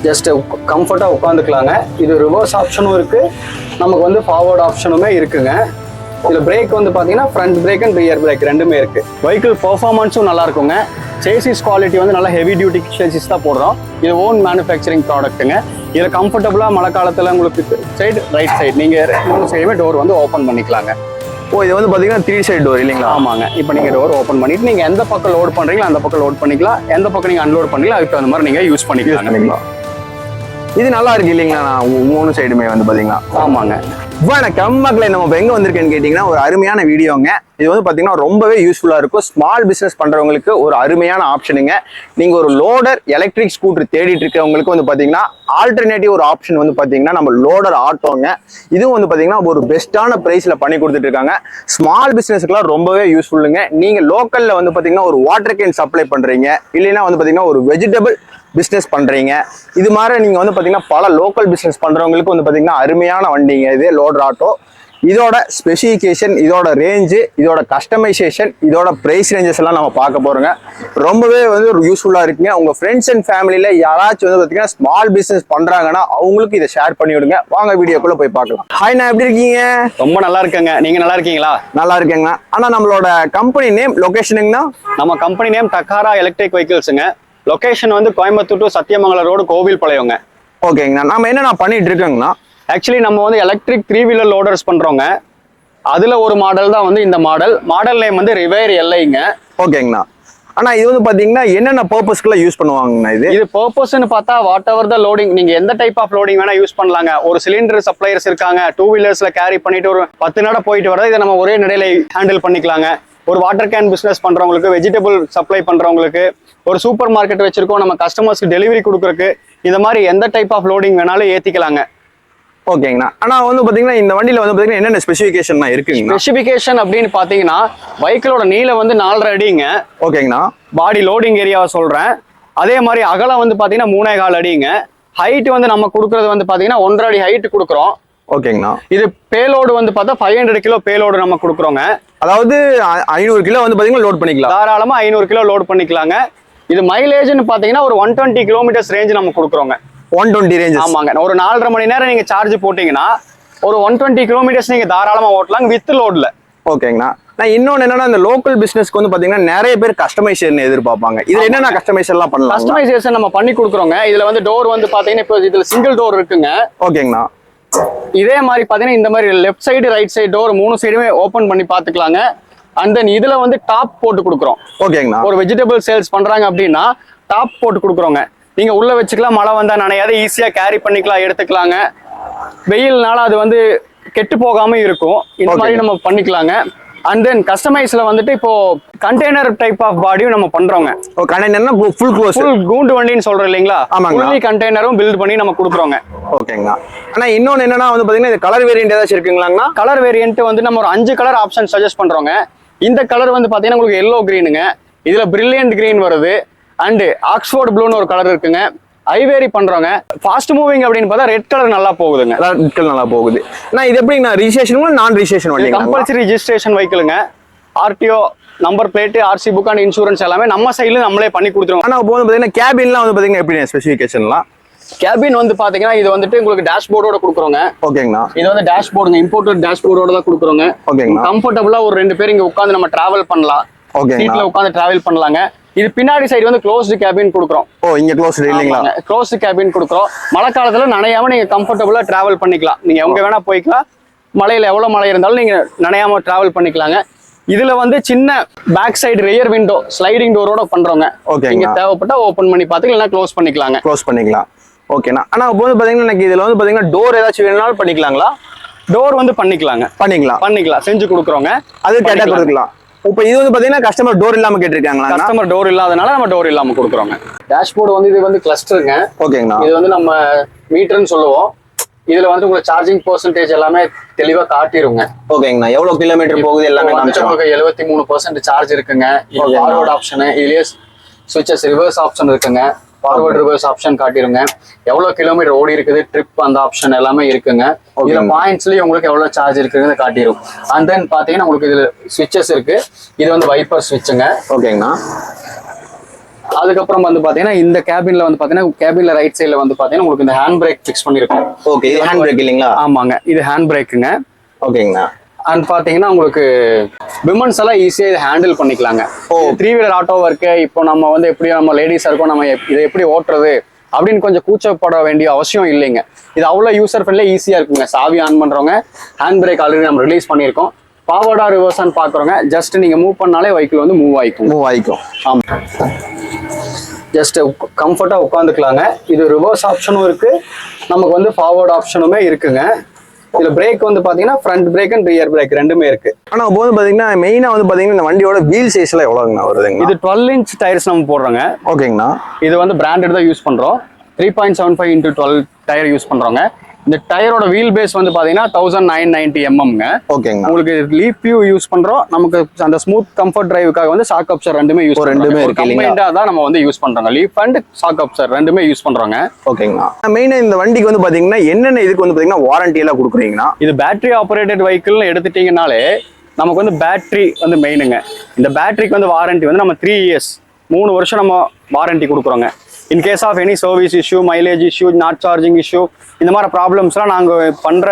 Just கம்ஃபர்ட்டாக உட்காந்துக்கலாங்க. இது reverse ஆப்ஷனும் இருக்குது, நமக்கு வந்து ஃபார்வர்ட் ஆப்ஷனுமே இருக்குங்க. இதில் பிரேக் வந்து பார்த்தீங்கன்னா front break and rear break ரெண்டுமே இருக்குது. வெஹிக்கிள் பெர்ஃபார்மன்ஸும் நல்லா இருக்குங்க. சேசிஸ் குவாலிட்டி வந்து நல்லா ஹெவி டியூட்டி சேசிஸ் தான் போடுறோம். இது ஓன் மேனுஃபேக்சரிங் ப்ராடக்ட்டுங்க. இதில் கம்ஃபர்டபுளாக மழை காலத்தில் உங்களுக்கு சைடு ரைட் சைடு நீங்கள் 3 சைடுமே டோர் வந்து ஓப்பன் பண்ணிக்கலாங்க. ஓ, இது வந்து பார்த்தீங்கன்னா 3 சைடு டோர் இல்லைங்களா? ஆமாங்க. இப்போ நீங்கள் டோர் ஓப்பன் பண்ணிட்டு நீங்கள் எந்த பக்கம் லோட் பண்ணுறீங்களோ அந்த பக்கம் லோட் பண்ணிக்கலாம், எந்த பக்கம் நீங்கள் அன்லோட் பண்ணிக்கலாம், அதுக்கு அந்த மாதிரி நீங்கள் யூஸ் பண்ணிக்கலாம். இது நல்லா இருக்கு இல்லைங்களா? 3 சைடுமே வந்து பார்த்தீங்கன்னா. ஆமாங்க. வணக்கம் மக்களே, நம்ம இப்போ எங்கே வந்திருக்கேன்னு கேட்டிங்கன்னா ஒரு அருமையான வீடியோங்க. இது வந்து பார்த்தீங்கன்னா ரொம்பவே யூஸ்ஃபுல்லாக இருக்கும். ஸ்மால் பிஸ்னஸ் பண்ணுறவங்களுக்கு ஒரு அருமையான ஆப்ஷனுங்க. நீங்கள் ஒரு லோடர் எலக்ட்ரிக் ஸ்கூட்டர் தேடிட்டு இருக்கவங்களுக்கு வந்து பார்த்தீங்கன்னா ஆல்டர்னேட்டிவ் ஒரு ஆப்ஷன் வந்து பார்த்தீங்கன்னா நம்ம லோடர் ஆட்டோங்க. இதுவும் வந்து பார்த்தீங்கன்னா ஒரு பெஸ்ட்டான ப்ரைஸில் பண்ணி கொடுத்துட்டு இருக்காங்க. ஸ்மால் பிஸ்னஸுக்குலாம் ரொம்பவே யூஸ்ஃபுல்லுங்க. நீங்கள் லோக்கலில் வந்து பார்த்தீங்கன்னா ஒரு வாட்டர் கேன் சப்ளை பண்ணுறீங்க, இல்லைன்னா வந்து பார்த்தீங்கன்னா ஒரு வெஜிடபிள் பிஸ்னஸ் பண்ணுறீங்க, இது மாதிரி நீங்கள் வந்து பார்த்தீங்கன்னா பல லோக்கல் பிஸ்னஸ் பண்ணுறவங்களுக்கு வந்து பார்த்தீங்கன்னா அருமையான வண்டிங்க இது லோடர் ஆட்டோ. இதோட ஸ்பெசிஃபிகேஷன், இதோட ரேஞ்சு, இதோட கஸ்டமைசேஷன், இதோட ப்ரைஸ் ரேஞ்சஸ் எல்லாம் நம்ம பார்க்க போகிறோங்க. ரொம்பவே வந்து ஒரு யூஸ்ஃபுல்லாக இருக்குங்க. உங்கள் ஃப்ரெண்ட்ஸ் அண்ட் ஃபேமிலியில் யாராச்சும் வந்து பார்த்தீங்கன்னா ஸ்மால் பிஸ்னஸ் பண்ணுறாங்கன்னா அவங்களுக்கு இதை ஷேர் பண்ணி விடுங்க. வாங்க வீடியோக்குள்ளே போய் பார்க்கலாம். ஹாய், நான் எப்படி இருக்கீங்க? ரொம்ப நல்லா இருக்கேங்க. நீங்கள் நல்லா இருக்கீங்களா? நல்லா இருக்கேங்க. ஆனால் நம்மளோட கம்பெனி நேம் லொகேஷனுங்கண்ணா? நம்ம கம்பெனி நேம் டக்காரா எலக்ட்ரிக் வெஹிக்கிள்ஸுங்க. லொகேஷன் வந்து கோயம்புத்தூர் டு சத்தியமங்கலம் ரோடு, கோவில்பாளையங்க. ஓகேங்கண்ணா. நம்ம என்னென்ன பண்ணிட்டு இருக்கோங்கண்ணா? ஆக்சுவலி நம்ம வந்து எலக்ட்ரிக் 3 வீலர் லோடர்ஸ் பண்ணுறோங்க. அதில் ஒரு மாடல் தான் வந்து இந்த மாடல் நேம் வந்து ரிவேர் எல்ஐங்க. ஓகேங்கண்ணா. ஆனால் இது வந்து பார்த்தீங்கன்னா என்னென்ன பர்பஸ்க்குலாம் யூஸ் பண்ணுவாங்கண்ணா? இது பர்பஸ்ன்னு பார்த்தா வாட் எவர் த லோடிங், நீங்கள் எந்த டைப் ஆஃப் லோடிங் வேணால் யூஸ் பண்ணலாங்க. ஒரு சிலிண்டர் சப்ளையர்ஸ் இருக்காங்க, 2 வீலர்ஸில் கேரி பண்ணிட்டு ஒரு 10 நட போயிட்டு வரது, இதை நம்ம ஒரே நடையில ஹேண்டில் பண்ணிக்கலாங்க. ஒரு வாட்டர் கேன் பிஸ்னஸ் பண்ணுறவங்களுக்கு, வெஜிடபிள் சப்ளை பண்ணுறவங்களுக்கு, ஒரு சூப்பர் மார்க்கெட் வச்சிருக்கோம், நம்ம கஸ்டமர்ஸ்க்கு டெலிவரி கொடுக்குறக்கு, இந்த மாதிரி எந்த டைப் ஆஃப் லோடிங் வேணாலும் ஏற்றிக்கலாங்க. ஓகேங்கண்ணா. ஆனால் வந்து பார்த்தீங்கன்னா இந்த வண்டியில் வந்து பார்த்தீங்கன்னா என்னென்ன ஸ்பெசிஃபிகேஷன் இருக்குங்க? ஸ்பெசிஃபிகேஷன் அப்படின்னு பார்த்தீங்கன்னா வெஹிக்கிளோட நீளம் வந்து 4.5 அடிங்க. ஓகேங்கண்ணா. பாடி லோடிங் ஏரியாவை சொல்கிறேன். அதே மாதிரி அகலம் வந்து பார்த்தீங்கன்னா 3.25 அடிங்க. ஹைட் வந்து நம்ம கொடுக்குறது வந்து பார்த்தீங்கன்னா 1.5 அடி ஹைட் கொடுக்குறோம். ஓகேங்கண்ணா. இது பேலோடு வந்து பார்த்தா 500 கிலோ பேலோடு நம்ம கொடுக்குறோங்க. அதாவது 500 கிலோ வந்து பார்த்தீங்கன்னா லோட் பண்ணிக்கலாம். தாராளமாக 500 கிலோ லோட் பண்ணிக்கலாங்க. இது மைலேஜ்னு பார்த்தீங்கன்னா ஒரு 120 கிலோமீட்டர்ஸ் ரேஞ்ச் நம்ம கொடுக்குறோங்க. 120 ரேஞ்ச்? ஆமாங்க. ஒரு 4.5 மணி நேரம் நீங்கள் சார்ஜ் போட்டிங்கன்னா ஒரு 120 கிலோமீட்டர்ஸ் நீங்கள் தாராளமாக ஓட்டலாங்க வித் லோடில். ஓகேங்கண்ணா. நான் இன்னொன்று என்னன்னா, இந்த லோக்கல் பிஸ்னஸ்க்கு வந்து பார்த்தீங்கன்னா நிறைய பேர் கஸ்டமைசேஷன் எதிர்பார்ப்பாங்க. இதில் என்னென்ன கஸ்டமைசேஷன்லாம் பண்ணலாம்? கஸ்டமைசேஷன் நம்ம பண்ணி கொடுக்குறோங்க. இதில் வந்து டோர் வந்து பார்த்தீங்கன்னா இப்போ இதில் சிங்கிள் டோர் இருக்குங்க. ஓகேங்கண்ணா. இதே மாதிரி பார்த்தீங்கன்னா இந்த மாதிரி left side right side door 3 சைடுமே ஓப்பன் பண்ணி பார்த்துக்கலாங்க. அண்ட் தென் இதுல வந்து டாப் போட்டு கொடுக்குறோம். ஓகேங்கண்ணா. ஒரு வெஜிடபிள் சேல்ஸ் பண்றாங்க அப்படின்னா டாப் போட்டு கொடுக்குறோங்க. நீங்க உள்ள வச்சுக்கலாம், மழை வந்தா நனையாத ஈஸியா கேரி பண்ணிக்கலாம், எடுத்துக்கலாங்க. வெயில்னால அது வந்து கெட்டு போகாம இருக்கும். இந்த மாதிரி நம்ம பண்ணிக்கலாங்க. அண்ட் தென் கஸ்டமைஸ்ல வந்துட்டு இப்போ கண்டெய்னர் டைப் ஆஃப் பாடியும் நம்ம பண்றோங்க. கண்டெய்னர்னா ஃபுல் க்ளோஸ், ஃபுல் கூண்டு வண்டின்னு சொல்றோம் இல்லைங்களா? ஆமாங்க. கண்டெய்னரும் பில்ட் பண்ணி நம்ம கொடுக்குறோங்க. ஓகேங்கண்ணா. ஆனா இன்னொன்னு என்னன்னா வந்து பாத்தீங்கன்னா இது கலர் வேரியன்ட் ஏதாச்சும் இருக்குங்களாங்கண்ணா? கலர் வேரியன்ட் வந்து நம்ம ஒரு 5 கலர் ஆப்ஷன் சஜஸ்ட் பண்றோங்க. இந்த கலர் வந்து பாத்தீங்கன்னா உங்களுக்கு எல்லோ கிரீனுங்க. இதுல பிரில்லியன்ட் கிரீன் வருது. அண்ட் ஆக்ஸ்போர்ட் ப்ளூன்னு ஒரு கலர் இருக்குங்க. ஐவேரி பண்றோங்க. ஃபாஸ்ட் மூவிங் அப்படின்னு பார்த்தா ரெட் கலர் நல்லா போகுதுங்க. ரெட் கலர் நல்லா போகுது. நான் இது எப்படிங்கண்ணா ரிஜிஸ்ட்ரேஷன் நான் ரிஜிஸ்ட்ரேஷன் வண்டி? கம்பல்சரி ரிஜிஸ்ட்ரேஷன் வெஹிக்கிளுங்க. RTO number plate, RC book and insurance எல்லாமே நம்ம சைடுல நம்மளே பண்ணி கொடுத்துருவோம். ஆனா இப்போ வந்து பாத்தீங்கன்னா கேபின்லாம் வந்து பாத்தீங்கன்னா எப்படி ஸ்பெசிஃபிகேஷன்லாம்? கேபின் வந்து பாத்தீங்கன்னா இது வந்துட்டு உங்களுக்கு டேஷ்போர்டோட கொடுக்குறோங்க. ஓகேங்கண்ணா. இது வந்து டேஷ்போர்டுங்க, இம்போர்ட்டட் டேஷ்போர்டோட தான் கொடுக்குறோங்க. ஓகேங்கண்ணா. கம்ஃபர்டபுளா ஒரு 2 பேர் இங்க உட்காந்து நம்ம டிராவல் பண்ணலாம். சீட்ல உட்காந்து டிராவல் பண்ணலாங்க. இது பின்னாடி சைடு வந்து க்ளோஸ்டு கேபின் கொடுக்குறோம். ஓ, இங்க க்ளோஸ்டு இல்லீங்களா? க்ளோஸ்டு கேபின் கொடுக்குறோம். மழை காலத்துல நனையாம நீங்க கம்ஃபர்டபுளா டிராவல் பண்ணிக்கலாம். நீங்க எங்க வேணா போய்க்கலாம். மழையில எவ்வளவு மழை இருந்தாலும் நீங்க நனையாம டிராவல் பண்ணிக்கலாங்க. இதுல வந்து சின்ன back side rear window sliding டோரோட பண்றோங்க. நீங்க தேவைப்பட்டா ஓபன் பண்ணி பார்த்து இல்லைன்னா க்ளோஸ் பண்ணிக்கலாங்க. க்ளோஸ் பண்ணிக்கலாம். ஓகேண்ணா. ஆனா இப்போ வந்து பாத்தீங்கன்னா எனக்கு இதுல வந்து பாத்தீங்கன்னா டோர் ஏதாச்சும் வேணும்னாலும் பண்ணிக்கலாங்களா? டோர் வந்து பண்ணிக்கலாம். செஞ்சு கொடுக்குறோங்க. அது கேட்டா கொடுக்கலாம். இப்போ இது வந்து பாத்தீங்கன்னா கஸ்டமர் டோர் இல்லாம கேட்டிருக்காங்களா? கஸ்டமர் டோர் இல்லாதனால நம்ம டோர் இல்லாம கொடுக்குறோங்க. டேஷ்போர்டு வந்து இது வந்து கிளஸ்டருங்க. ஓகேங்கண்ணா. இது வந்து நம்ம மீட்டர்னு சொல்லுவோம். இதுல வந்து உங்களுக்கு சார்ஜிங் பெர்சன்டேஜ் எல்லாமே தெளிவா காட்டிருங்க. ஓகேங்கண்ணா. எவ்வளவு கிலோமீட்டர் போகுது எல்லாமே காமிச்சிருங்க. 73% சார்ஜ் இருக்குங்க. இது ஃபார்வர்ட் ஆப்ஷன், இதுலயே ஸ்விட்சஸ் ரிவர்ஸ் ஆப்ஷன் இருக்குங்க. ஃபார்வர்ட் ரிவர்ஸ் ஆப்ஷன் காட்டிருங்க. எவ்வளவு கிலோமீட்டர் ஓடி இருக்குது, ட்ரிப் அந்த ஆப்ஷன் எல்லாமே இருக்குங்க. இதுல பாயிண்ட்ஸ்லயும் உங்களுக்கு எவ்வளவு சார்ஜ் இருக்குன்னு காட்டிரும். அண்ட் தென் பாத்தீங்கன்னா உங்களுக்கு இதுல ஸ்விட்சஸ் இருக்கு. இது வந்து வைப்பர் ஸ்விட்சுங்க. ஓகேங்கண்ணா. அதுக்கப்புறம் வந்து பாத்தீங்கன்னா இந்த கேபின்ல வந்து பாத்தீங்கன்னா கேபின்ல ரைட் சைடுல வந்து பாத்தீங்கன்னா உங்களுக்கு இந்த ஹேண்ட் பிரேக் ஃபிக்ஸ் பண்ணிருக்கோம். ஓகே, இது ஹேண்ட் பிரேக் இல்லைங்களா? ஆமாங்க, இது ஹேண்ட் பிரேக்குங்க. ஓகேங்கண்ணா. அண்ட் பாத்தீங்கன்னா உங்களுக்கு விமன்ஸ் எல்லாம் ஈஸியா இதை ஹேண்டில் பண்ணிக்கலாங்க. 3 வீலர் ஆட்டோவா இருக்கு. இப்போ நம்ம வந்து எப்படி நம்ம லேடிஸா இருக்கோம், நம்ம இதை எப்படி ஓட்டுறது அப்படின்னு கொஞ்சம் கூச்சப்பட வேண்டிய அவசியம் இல்லைங்க. இது அவ்வளோ யூசர் ஃப்ரெண்ட்லியா ஈஸியா இருக்குங்க. சாவி ஆன் பண்றவங்க ஹேண்ட் பிரேக் ஆல்ரெடி நம்ம ரிலீஸ் பண்ணியிருக்கோம். ஃபார்வர்டா ரிவர்ஸான்னு பாக்குறவங்க ஜஸ்ட் நீங்க மூவ் பண்ணாலே வெஹிக்கிள் வந்து மூவ் ஆயிக்கும். ஆமா, ஜஸ்ட் கம்ஃபர்ட்டா உட்காந்துக்கலாங்க. இது ரிவர்ஸ் ஆப்ஷனும் இருக்கு, நமக்கு வந்து ஃபார்வர்ட் ஆப்ஷனுமே இருக்குங்க. இதுல பிரேக் வந்து பாத்தீங்கன்னா front break and rear break ரெண்டுமே இருக்கு. ஆனா இப்போ வந்து பாத்தீங்கன்னா மெயினா வந்து பாத்தீங்கன்னா இந்த வண்டியோட வீல் சைஸ்ல எவ்வளவுங்கண்ணா வருதுங்க? இது 12 இன்ச் டயர்ஸ் நம்ம போடுறோங்க. ஓகேங்கண்ணா. இது வந்து பிராண்டட் தான் யூஸ் பண்றோம். 3.75 x 12 டயர் யூஸ் பண்றோங்க. இந்த டயரோட வீல் பேஸ் வந்து பாத்தீங்கன்னா 1990 mm. ஓகேங்க. உங்களுக்கு லீப் வியூ யூஸ் பண்றோம். நமக்கு அந்த ஸ்மூத் கம்ஃபர்ட் டிரைவுக்காக வந்து ஷாக் அப்சர் ரெண்டுமே யூஸ் ரெண்டுமே இருக்கு இல்லைங்களா? தான் நம்ம வந்து யூஸ் பண்றோங்க. லீப் அண்ட் ஷாக் அப்சர் ரெண்டுமே யூஸ் பண்றோங்க. ஓகேங்கண்ணா. மெயினா இந்த வண்டிக்கு வந்து பாத்தீங்கன்னா என்னென்ன இதுக்கு வந்து பாத்தீங்கன்னா வாரண்டி எல்லாம் கொடுக்குறீங்கன்னா? இது பேட்டரி ஆபரேட்டட் வெஹிக்கிள் எடுத்துட்டீங்கனாலே நமக்கு வந்து பேட்டரி வந்து மெயினுங்க. இந்த பேட்டரிக்கு வந்து வாரண்டி வந்து நம்ம 3 இயர்ஸ் 3 வருஷம் நம்ம வாரண்டி கொடுக்குறோங்க. In case of any service issue, mileage issue, not charging issue, இந்த மாதிரி ப்ராப்ளம்ஸ்லாம் நாங்கள் பண்ணுற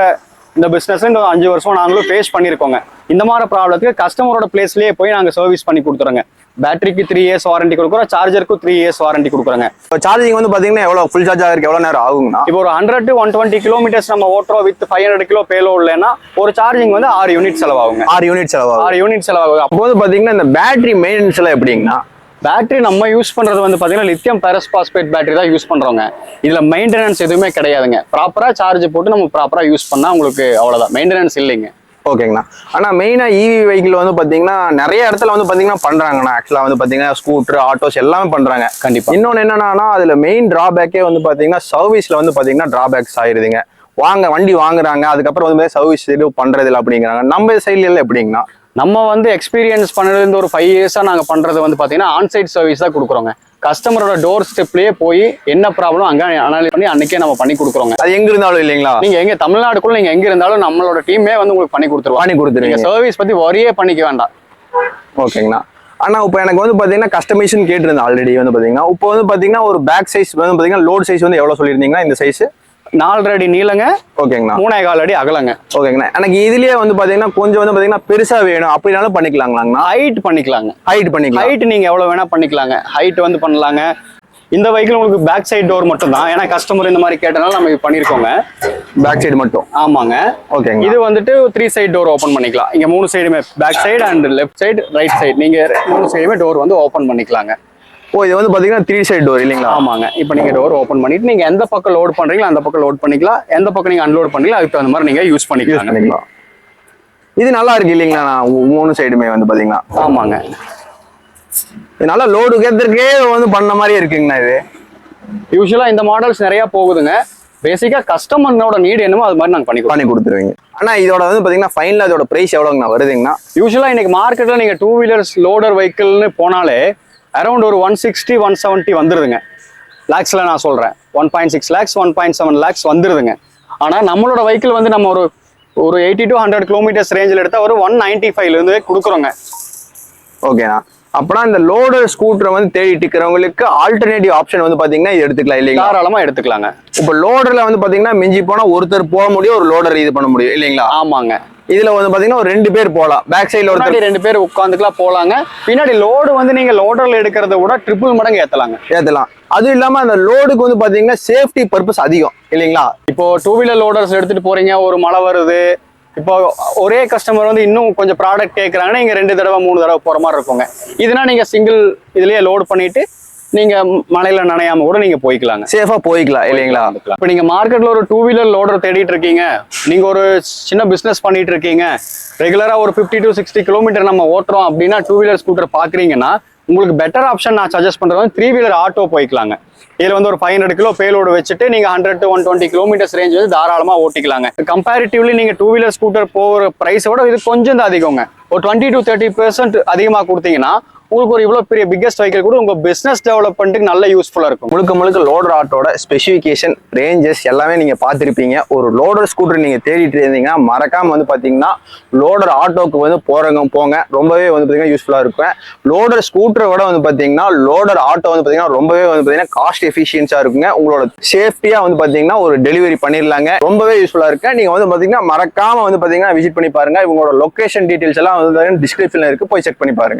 இந்த பிஸ்னஸ்ல இந்த 5 வருஷம் நாங்களும் ஃபேஸ் பண்ணியிருக்கோங்க. இந்த மாதிரி ப்ராப்ளத்துக்கு கஸ்டமரோட பிளேஸ்லேயே போய் நாங்கள் சர்வீஸ் பண்ணி கொடுத்துறோங்க. பேட்டரிக்கு 3 இயர்ஸ் வாரண்டி கொடுக்குறோம், சார்ஜருக்கு 3 இயர்ஸ் வாரண்டி கொடுக்குறோங்க. இப்போ சார்ஜிங் வந்து பார்த்தீங்கன்னா எவ்வளோ ஃபுல் சார்ஜ் ஆகிறதுக்கு எவ்வளோ நேரம் ஆகுங்கண்ணா? இப்போ ஒரு 100 to 120 கிலோமீட்டர்ஸ் நம்ம ஓட்டுறோம் வித் 500 கிலோ பேலோட்லன்னா ஒரு சார்ஜிங் வந்து 6 யூனிட் செலவாகுங்க. 6 யூனிட் செலவாகும். அப்போ வந்து பார்த்தீங்கன்னா இந்த பேட்டரி மெயின்டெனன்ஸ் எல்லாம் எப்படிங்கண்ணா? பேட்டரி நம்ம யூஸ் பண்றது வந்து பாத்தீங்கன்னா லித்தியம் பெரஸ் பாஸ்பேட் பேட்டரி தான் யூஸ் பண்றோங்க. இதுல மெயின்டெனன்ஸ் எதுவுமே கிடையாதுங்க. ப்ராப்பரா சார்ஜ் போட்டு நம்ம ப்ராப்பரா யூஸ் பண்ணா உங்களுக்கு அவ்வளவுதான், மெயின்டெனன்ஸ் இல்லைங்க. ஓகேங்கண்ணா. ஆனா மெயினா இவி வெஹிக்கிள் வந்து பாத்தீங்கன்னா நிறைய இடத்துல வந்து பாத்தீங்கன்னா பண்றாங்கண்ணா. ஆக்சுவலா வந்து பாத்தீங்கன்னா ஸ்கூட்டர், ஆட்டோஸ் எல்லாமே பண்றாங்க. கண்டிப்பா. இன்னொன்னு என்னன்னா அதுல மெயின் டிராபேக்கே வந்து பாத்தீங்கன்னா சர்வீஸ்ல வந்து பாத்தீங்கன்னா டிராபேக்ஸ் ஆயிருதுங்க. வண்டி வாங்குறாங்க, அதுக்கப்புறம் வந்து சர்வீஸ் எதுவும் பண்றது இல்லை அப்படிங்கிறாங்க. நம்ம சைட்ல எல்லாம் எப்படிங்கண்ணா? நம்ம வந்து எக்ஸ்பீரியன்ஸ் பண்ணது இந்த ஒரு 5 இயர்ஸா நாங்க பண்றது வந்து பாத்தீங்கன்னா ஆன்சைட் சர்வீஸ் தான் கொடுக்குறோங்க. கஸ்டமரோட டோர் ஸ்டெப்லயே போய் என்ன ப்ராப்ளம் அங்க அனலைஸ் பண்ணி அன்னைக்கே நம்ம பண்ணி கொடுக்குறோங்க. அது எங்க இருந்தாலும் இல்லைங்களா? நீங்க எங்க தமிழ்நாடுக்குள்ள நீங்க எங்க இருந்தாலும் நம்மளோட டீமே வந்து உங்களுக்கு பண்ணி கொடுத்துருவோம். சர்வீஸ் பத்தி வரியே பண்ணிக்க வேண்டாம். ஓகேங்கண்ணா. ஆனா இப்போ எனக்கு வந்து பாத்தீங்கன்னா கஸ்டமைசேஷன் கேட்டிருந்தேன் ஆல்ரெடி வந்து பாத்தீங்கன்னா. இப்போ வந்து பாத்தீங்கன்னா ஒரு பேக் சைஸ் வந்து பாத்தீங்கன்னா லோட் சைஸ் வந்து எவ்வளவு சொல்லியிருந்தீங்கன்னா? இந்த சைஸ் 4 அடி நீளங்க. ஓகேங்கண்ணா. 3.25 அடி அகலங்க. ஓகேங்கண்ணா. எனக்கு இதுலயே வந்து பாத்தீங்கன்னா கொஞ்சம் வந்து பாத்தீங்கன்னா பெருசா வேணும் அப்படினாலும் பண்ணிக்கலாங்களாங்கண்ணா? ஹைட் பண்ணிக்கலாங்க. ஹைட் நீங்க எவ்வளவு வேணா பண்ணிக்கலாங்க. ஹைட் வந்து பண்ணலாங்க. இந்த வெஹிக்கிள் உங்களுக்கு பேக் சைடு டோர் மட்டும் தான். ஏன்னா கஸ்டமர் இந்த மாதிரி கேட்டனால நம்ம இது பண்ணிருக்கோங்க. பேக் சைடு மட்டும். ஆமாங்க. ஓகேங்க. இது வந்துட்டு 3 சைடு டோர் ஓபன் பண்ணிக்கலாம். இங்க 3 சைடுமே back side and left side right side நீங்க 3 சைடுமே டோர் வந்து ஓபன் பண்ணிக்கலாங்க. இது வந்து பாத்தீங்கன்னா 3 சைடு டோர் இல்லைங்களா? ஆமாங்க. இப்போ நீங்க டோர் ஓபன் பண்ணிட்டு நீங்க எந்த பக்கம் லோட் பண்றீங்களோ அந்த பக்கம் லோட் பண்ணிக்கலாம். எந்த பக்கம் நீங்க அன்லோட் பண்ணீங்களோ அதுக்கு தகுந்த மாதிரி நீங்க யூஸ் பண்ணிக்கலாம். இது நல்லா இருக்கு இல்லைங்களா? 3 சைடுமே வந்து பாத்தீங்கன்னா. ஆமாங்க. இது நல்லா லோடு கேட்கறதுக்கே வந்து பண்ண மாதிரியே இருக்குங்கண்ணா. இது யூஸ்வலா இந்த மாடல்ஸ் நிறைய போகுதுங்க. பேசிக்கா கஸ்டமரோட நீட் என்னமோ அது மாதிரி நாங்க பண்ணி கொடுத்துருவீங்க. ஆனா இதோட வந்து பாத்தீங்கன்னா ஃபைனலா இதோட பிரைஸ் எவ்வளவுங்கண்ணா வருதுங்கண்ணா? யூஸ்வலா இன்னைக்கு மார்க்கெட்ல நீங்க 2 வீலர்ஸ் லோடர் வெஹிக்கிள்னு போனாலே அரௌண்ட் ஒரு 160 170 வந்துருதுங்க. லேக்ஸ்ல நான் சொல்றேன் 1.6 lakhs 1.7 lakhs வந்துருதுங்க. ஆனா நம்மளோட வெஹிக்கிள் வந்து நம்ம ஒரு 80 to 100 கிலோமீட்டர்ஸ் ரேஞ்சில் எடுத்தா ஒரு 195 இருந்து கொடுக்குறோங்க. ஓகேண்ணா. அப்பனா இந்த லோடர் ஸ்கூட்டரை வந்து தேடிட்டு இருக்கிறவங்களுக்கு ஆல்டர்னேட்டிவ் ஆப்ஷன் வந்து பாத்தீங்கன்னா இது எடுத்துக்கலாம் இல்லைங்களா? தாராளமா எடுத்துக்கலாங்க. இப்போ லோடர்ல வந்து பாத்தீங்கன்னா மிஞ்சி போனா ஒருத்தர் போக முடியும், ஒரு லோடர் இது பண்ண முடியும் இல்லைங்களா? ஆமாங்க. இதுல வந்து பாத்தீங்கன்னா ஒரு 2 பேர் போகலாம். பேக் சைடுல ஒரு 2 பேர் உட்காந்துக்கலாம் போலாங்க. பின்னாடி லோடு வந்து நீங்க லோடர்ல எடுக்கிறத விட ட்ரிபிள் மடங்கு ஏத்தலாம். அதுவும் இல்லாம அந்த லோடுக்கு வந்து பாத்தீங்கன்னா சேஃப்டி பர்பஸ் அதிகம் இல்லைங்களா? இப்போ 2 வீலர் லோடர்ஸ் எடுத்துட்டு போறீங்க, ஒரு மழை வருது, இப்போ ஒரே கஸ்டமர் வந்து இன்னும் கொஞ்சம் ப்ராடக்ட் கேட்கறாங்கன்னா நீங்க 2 தடவை 3 தடவை போற மாதிரி இருக்குங்க. இதுனா நீங்க சிங்கிள் இதுலயே லோடு பண்ணிட்டு நீங்க மழையில நனையாம கூட நீங்க போய்க்கலாங்க. சேஃபா போய்க்கலாம் இல்லைங்களா? இப்போ நீங்க மார்க்கெட்ல ஒரு 2 வீலர் லோடர் தேடிட்டு இருக்கீங்க, நீங்க ஒரு சின்ன பிசினஸ் பண்ணிட்டு இருக்கீங்க, ரெகுலரா ஒரு 50 to 60 கிலோமீட்டர் நம்ம ஓட்டுறோம் அப்படின்னா 2 வீலர் ஸ்கூட்டர் பாக்குறீங்கன்னா உங்களுக்கு பெட்டர் ஆப்ஷன் நான் சஜஸ்ட் பண்றது வந்து 3 வீலர் ஆட்டோ போய்க்கலாங்க. இதுல வந்து ஒரு 500 கிலோ பேலோடு வச்சுட்டு நீங்க 100 to 120 கிலோமீட்டர்ஸ் ரேஞ்ச் வந்து தாராளமா ஓட்டிக்கலாங்க. கம்பேரிட்டிவ்லி நீங்க 2 வீலர் ஸ்கூட்டர் போகிற பிரைஸோட இது கொஞ்சம் தான் அதிகங்க. ஒரு 20 to 30% அதிகமா கொடுத்தீங்கன்னா உங்களுக்கு ஒரு இவ்வளவு பெரிய பிக்கஸ்ட் வெஹிக்கிள் கூட உங்க பிசினஸ் டெவலப்மெண்ட்டுக்கு நல்ல யூஸ்ஃபுல்லா இருக்கும். முழுக்க லோடர் ஆட்டோட ஸ்பெசிஃபிகேஷன், ரேஞ்சஸ் எல்லாமே நீங்க பார்த்துருப்பீங்க. ஒரு லோடர் ஸ்கூட்டர் நீங்க தேடிட்டு இருந்தீங்கன்னா மறக்காம வந்து பாத்தீங்கன்னா லோடர் ஆட்டோக்கு வந்து போங்க, ரொம்பவே வந்து பாத்தீங்கன்னா யூஸ்ஃபுல்லா இருக்கும். லோடர் ஸ்கூட்டரை விட வந்து பாத்தீங்கன்னா லோடர் ஆட்டோ வந்து பாத்தீங்கன்னா ரொம்பவே வந்து பாத்தீங்கன்னா காஸ்ட் எஃபிஷியன்ஸா இருக்குங்க. உங்களோட சேஃப்டியா வந்து பாத்தீங்கன்னா ஒரு டெலிவரி பண்ணிடலாங்க. ரொம்பவே யூஸ்ஃபுல்லா இருக்கு. நீங்க வந்து பாத்தீங்கன்னா மறக்காம வந்து பாத்தீங்கன்னா விசிட் பண்ணி பாருங்க. இவங்களோட லொகேஷன் டீடைல்ஸ் எல்லாம் வந்து டிஸ்கிரிப்ஷன்ல இருக்கு, போய் செக் பண்ணி பாருங்க.